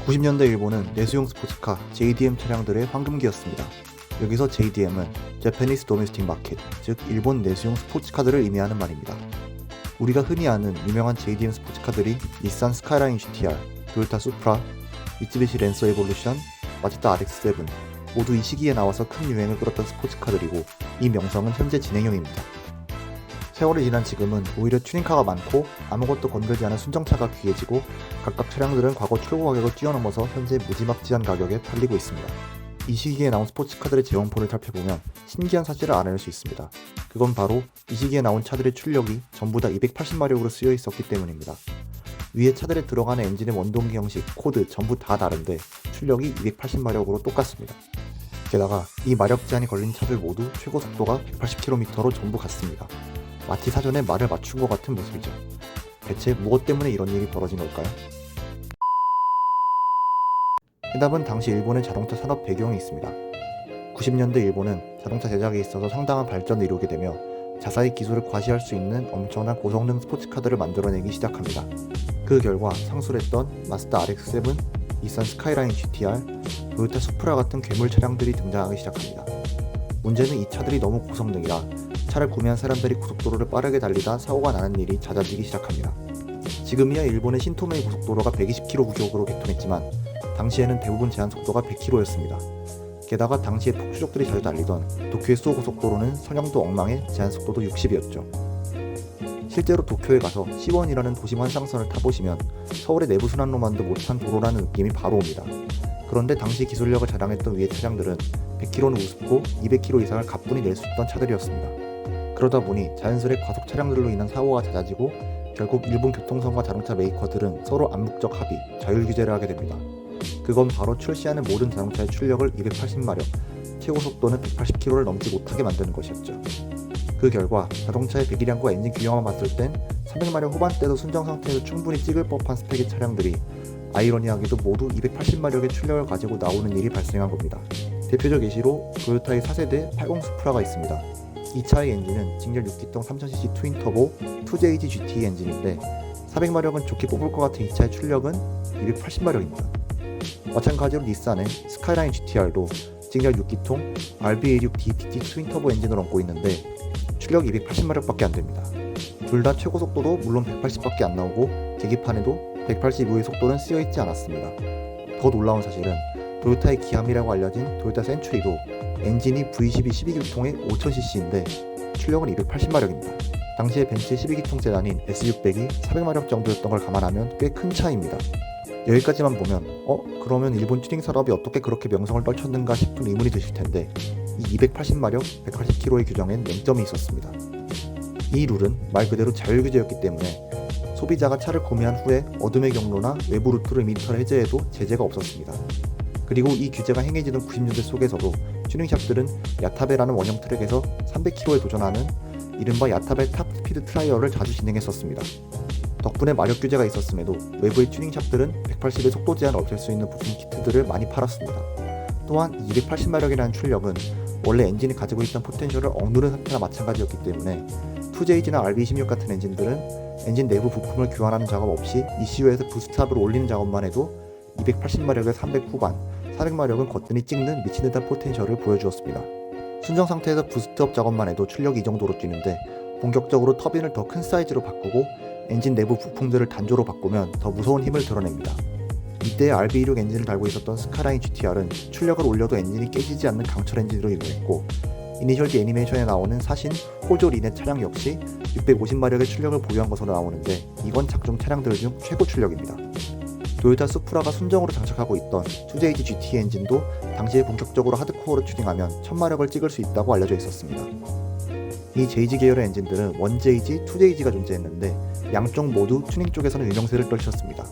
90년대 일본은 내수용 스포츠카 JDM 차량들의 황금기였습니다. 여기서 JDM은 Japanese Domestic Market, 즉 일본 내수용 스포츠카들을 의미하는 말입니다. 우리가 흔히 아는 유명한 JDM 스포츠카들이 닛산 스카이라인 GTR, 토요타 수프라, 미쓰비시 랜서 에볼루션, 마츠다 RX-7 모두 이 시기에 나와서 큰 유행을 끌었던 스포츠카들이고 이 명성은 현재 진행형입니다. 세월이 지난 지금은 오히려 튜닝카가 많고 아무것도 건들지 않은 순정차가 귀해지고 각각 차량들은 과거 출고 가격을 뛰어넘어서 현재 무지막지한 가격에 팔리고 있습니다. 이 시기에 나온 스포츠카들의 재원포를 살펴보면 신기한 사실을 알아낼 수 있습니다. 그건 바로 이 시기에 나온 차들의 출력이 전부 다 280마력으로 쓰여 있었기 때문입니다. 위에 차들에 들어가는 엔진의 원동기 형식, 코드 전부 다 다른데 출력이 280마력으로 똑같습니다. 게다가 이 마력 제한이 걸린 차들 모두 최고 속도가 180km로 전부 같습니다. 마치 사전에 말을 맞춘 것 같은 모습이죠. 대체 무엇 때문에 이런 일이 벌어진 걸까요? 해답은 당시 일본의 자동차 산업 배경이 있습니다. 90년대 일본은 자동차 제작에 있어서 상당한 발전을 이루게 되며 자사의 기술을 과시할 수 있는 엄청난 고성능 스포츠카들을 만들어내기 시작합니다. 그 결과 상술했던 마츠다 RX-7, 닛산 스카이라인 GTR, 토요타 수프라 같은 괴물 차량들이 등장하기 시작합니다. 문제는 이 차들이 너무 고성능이라 차를 구매한 사람들이 고속도로를 빠르게 달리다 사고가 나는 일이 잦아지기 시작합니다. 지금이야 일본의 신토메이 고속도로가 120km 구속으로 개통했지만 당시에는 대부분 제한 속도가 100km였습니다. 게다가 당시에 폭주족들이 자주 달리던 도쿄의 수호 고속도로는 선형도 엉망에 제한 속도도 60이었죠. 실제로 도쿄에 가서 C1이라는 도심 환상선을 타보시면 서울의 내부 순환로만도 못한 도로라는 느낌이 바로 옵니다. 그런데 당시 기술력을 자랑했던 위의 차량들은 100km는 우습고 200km 이상을 가뿐히 낼 수 있던 차들이었습니다. 그러다 보니 자연스레 과속 차량들로 인한 사고가 잦아지고 결국 일본 교통선과 자동차 메이커들은 서로 암묵적 합의, 자율 규제를 하게 됩니다. 그건 바로 출시하는 모든 자동차의 출력을 280마력, 최고 속도는 180km를 넘지 못하게 만드는 것이었죠. 그 결과 자동차의 배기량과 엔진 규형만 봤을 땐 300마력 후반대도 순정 상태에서 충분히 찍을 법한 스펙의 차량들이 아이러니하게도 모두 280마력의 출력을 가지고 나오는 일이 발생한 겁니다. 대표적 예시로 토요타의 4세대 80 수프라가 있습니다. 이 차의 엔진은 직렬 6기통 3000cc 트윈터보 2JG GT 엔진인데 400마력은 좋게 뽑을 것 같은 이 차의 출력은 280마력입니다. 마찬가지로 닛산의 스카이라인 GTR도 직렬 6기통 RB86 DTT 트윈터보 엔진을 얹고 있는데 출력 280마력밖에 안됩니다. 둘 다 최고 속도도 물론 180밖에 안 나오고 계기판에도 180 이후의 속도는 쓰여있지 않았습니다. 더 놀라운 사실은 토요타의 기함이라고 알려진 토요타 센츄리도 엔진이 V12 12기통의 5000cc인데 출력은 280마력입니다. 당시에 벤츠의 12기통 세단인 S600이 400마력 정도였던 걸 감안하면 꽤 큰 차이입니다. 여기까지만 보면 그러면 일본 튜닝 산업이 어떻게 그렇게 명성을 떨쳤는가 싶은 의문이 드실 텐데 이 280마력, 180km의 규정엔 맹점이 있었습니다. 이 룰은 말 그대로 자율규제였기 때문에 소비자가 차를 구매한 후에 어둠의 경로나 외부 루트로 미터를 해제해도 제재가 없었습니다. 그리고 이 규제가 행해지던 90년대 속에서도 튜닝샵들은 야타베라는 원형 트랙에서 300km에 도전하는 이른바 야타베 탑 스피드 트라이얼을 자주 진행했었습니다. 덕분에 마력 규제가 있었음에도 외부의 튜닝샵들은 180의 속도 제한을 없앨 수 있는 부품 키트들을 많이 팔았습니다. 또한 280마력이라는 출력은 원래 엔진이 가지고 있던 포텐셜을 억누른 상태나 마찬가지였기 때문에 2JG나 RB26 같은 엔진들은 엔진 내부 부품을 교환하는 작업 없이 ECU에서 부스트압을 올리는 작업만 해도 280마력의 300 후반, 400마력은 거뜬히 찍는 미친듯한 포텐셜을 보여주었습니다. 순정 상태에서 부스트업 작업만 해도 출력이 이 정도로 뛰는데 본격적으로 터빈을 더 큰 사이즈로 바꾸고 엔진 내부 부품들을 단조로 바꾸면 더 무서운 힘을 드러냅니다. 이때 RB26 엔진을 달고 있었던 스카이라인 GTR은 출력을 올려도 엔진이 깨지지 않는 강철 엔진으로 이루어졌고 이니셜 D 애니메이션에 나오는 사신 호조 리넷 차량 역시 650마력의 출력을 보유한 것으로 나오는데 이건 작중 차량들 중 최고 출력입니다. 토요타 수프라가 순정으로 장착하고 있던 2JG GT 엔진도 당시에 본격적으로 하드코어로 튜닝하면 1000마력을 찍을 수 있다고 알려져 있었습니다. 이 JG 계열의 엔진들은 1JG, 2JG가 존재했는데 양쪽 모두 튜닝 쪽에서는 유명세를 떨쳤습니다.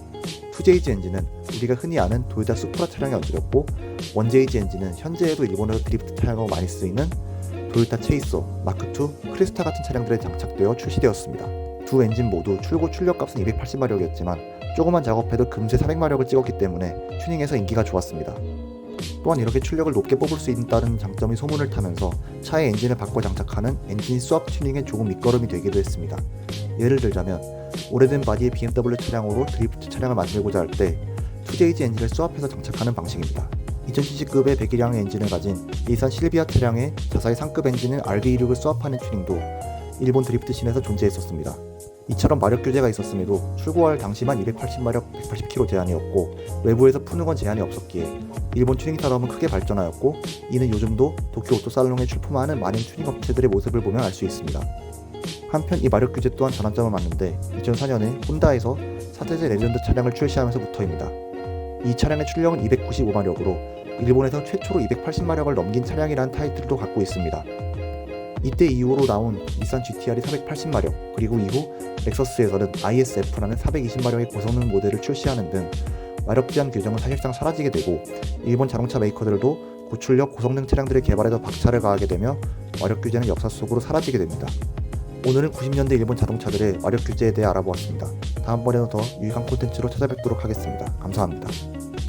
2JG 엔진은 우리가 흔히 아는 토요타 수프라 차량에 얹어졌고 1JG 엔진은 현재에도 일본에서 드리프트 차량으로 많이 쓰이는 토요타 체이소, 마크2, 크리스타 같은 차량들에 장착되어 출시되었습니다. 두 엔진 모두 출고 출력값은 280마력이었지만 조그만 작업해도 금세 400마력을 찍었기 때문에 튜닝에서 인기가 좋았습니다. 또한 이렇게 출력을 높게 뽑을 수 있다는 장점이 소문을 타면서 차의 엔진을 바꿔 장착하는 엔진 스왑 튜닝의 조금 밑거름이 되기도 했습니다. 예를 들자면 오래된 바디의 BMW 차량으로 드리프트 차량을 만들고자 할 때 2제이지 엔진을 스왑해서 장착하는 방식입니다. 2000cc급의 배기량의 엔진을 가진 닛산 실비아 차량의 자사의 상급 엔진인 RB26을 스왑하는 튜닝도 일본 드리프트 씬에서 존재했었습니다. 이처럼 마력 규제가 있었음에도 출고할 당시만 280마력 180km 제한이었고 외부에서 푸는 건 제한이 없었기에 일본 튜닝 산업은 크게 발전하였고, 이는 요즘도 도쿄 오토살롱에 출품하는 많은 튜닝 업체들의 모습을 보면 알 수 있습니다. 한편 이 마력 규제 또한 전환점을 맞는데 2004년에 혼다에서 4세대 레전드 차량을 출시하면서부터입니다. 이 차량의 출력은 295마력으로 일본에서 최초로 280마력을 넘긴 차량이라는 타이틀도 갖고 있습니다. 이때 이후로 나온 닛산 GT-R이 480마력, 그리고 이후 렉서스에서는 ISF라는 420마력의 고성능 모델을 출시하는 등 마력 제한 규정은 사실상 사라지게 되고, 일본 자동차 메이커들도 고출력 고성능 차량들의 개발에 더 박차를 가하게 되며 마력 규제는 역사 속으로 사라지게 됩니다. 오늘은 90년대 일본 자동차들의 마력 규제에 대해 알아보았습니다. 다음번에는 더 유익한 콘텐츠로 찾아뵙도록 하겠습니다. 감사합니다.